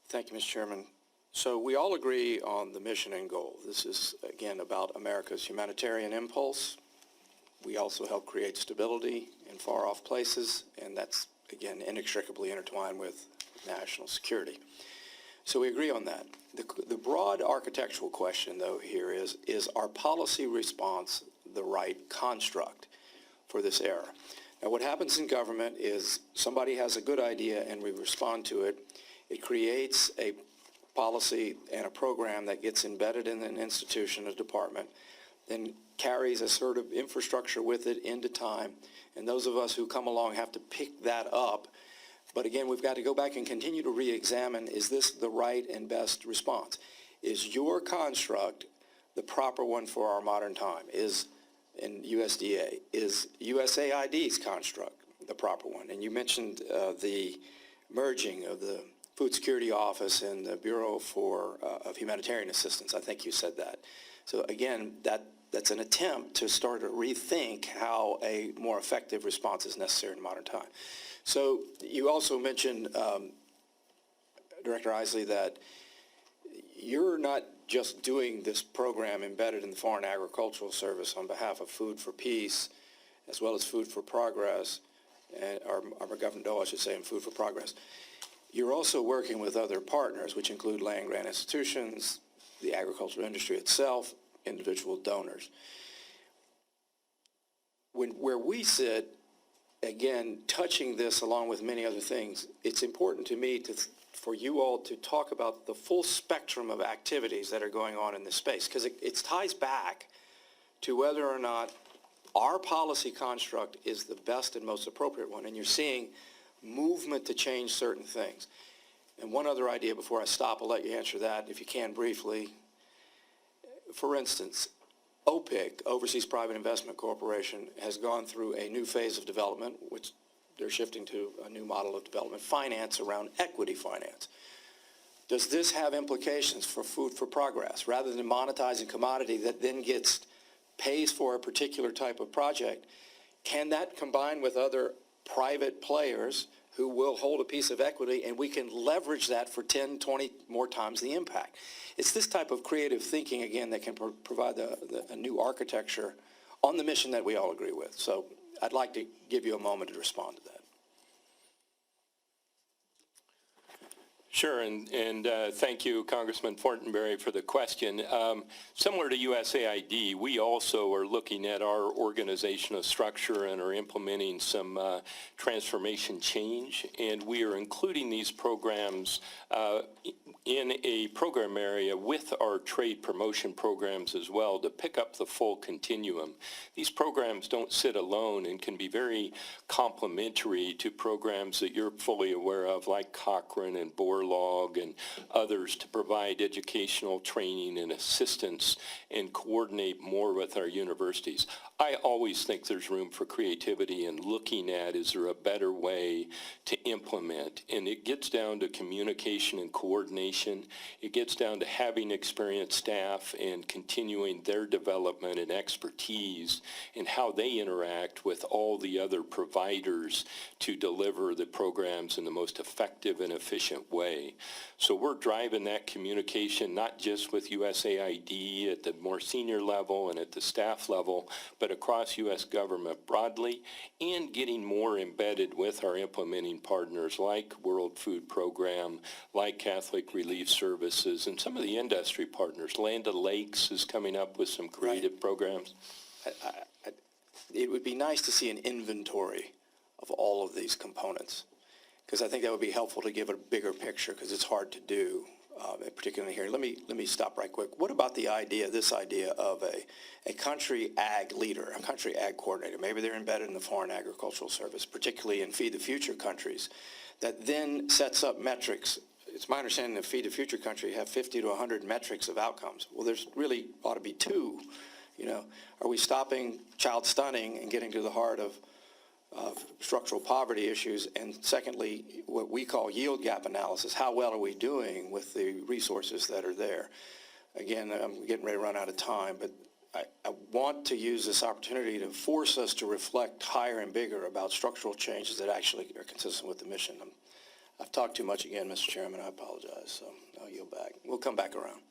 Thank you, Mr. Chairman. So we all agree on the mission and goal. This is, again, about America's humanitarian impulse. We also help create stability in far-off places, and that's, again, inextricably intertwined with national security. So we agree on that. The broad architectural question, though, here is our policy response the right construct for this era? Now, what happens in government is somebody has a good idea and we respond to it. It creates a policy and a program that gets embedded in an institution, a department, then carries a sort of infrastructure with it into time. And those of us who come along have to pick that up. But again, we've got to go back and continue to re-examine, is this the right and best response? Is your construct the proper one for our modern time? Is in USDA, is USAID's construct the proper one? And you mentioned the merging of the Food Security Office and the Bureau of Humanitarian Assistance. I think you said that. So again, that's an attempt to start to rethink how a more effective response is necessary in modern time. So you also mentioned, Director Isley, that you're not just doing this program embedded in the Foreign Agricultural Service on behalf of Food for Peace, as well as Food for Progress, or Government Dole, I should say, and Food for Progress. You're also working with other partners, which include land-grant institutions, the agricultural industry itself, individual donors. Where we sit, again, touching this along with many other things, it's important to me for you all to talk about the full spectrum of activities that are going on in this space, because it ties back to whether or not our policy construct is the best and most appropriate one. And you're seeing movement to change certain things. And one other idea before I stop, I'll let you answer that if you can briefly. For instance, OPIC, Overseas Private Investment Corporation, has gone through a new phase of development, which they're shifting to a new model of development finance around equity finance. Does this have implications for Food for Progress? Rather than monetizing commodity that then pays for a particular type of project, can that combine with other private players who will hold a piece of equity, and we can leverage that for 10, 20 more times the impact? It's this type of creative thinking, again, that can provide a new architecture on the mission that we all agree with. So I'd like to give you a moment to respond to that. Sure, and thank you, Congressman Fortenberry, for the question. Similar to USAID, we also are looking at our organizational structure and are implementing some transformation change, and we are including these programs in a program area with our trade promotion programs as well to pick up the full continuum. These programs don't sit alone and can be very complementary to programs that you're fully aware of, like Cochrane and Borlaug and others, to provide educational training and assistance and coordinate more with our universities. I always think there's room for creativity and looking at, is there a better way to implement? And it gets down to communication and coordination. It gets down to having experienced staff and continuing their development and expertise and how they interact with all the other providers to deliver the programs in the most effective and efficient way. So we're driving that communication not just with USAID at the more senior level and at the staff level, but across U.S. government broadly, and getting more embedded with our implementing partners like World Food Program, like Catholic Relief Services, and some of the industry partners. Land O'Lakes is coming up with some creative programs. It would be nice to see an inventory of all of these components, because I think that would be helpful to give a bigger picture, because it's hard to do, particularly here. Let me stop right quick. What about this idea of a country ag leader, a country ag coordinator? Maybe they're embedded in the Foreign Agricultural Service, particularly in Feed the Future countries, that then sets up metrics. It's my understanding that Feed the Future country have 50 to 100 metrics of outcomes. Well, there's really ought to be two. You know, are we stopping child stunning and getting to the heart of structural poverty issues? And secondly, what we call yield gap analysis. How well are we doing with the resources that are there? Again, I'm getting ready to run out of time, but I want to use this opportunity to force us to reflect higher and bigger about structural changes that actually are consistent with the mission. I've talked too much again, Mr. Chairman. I apologize, so I'll yield back. We'll come back around.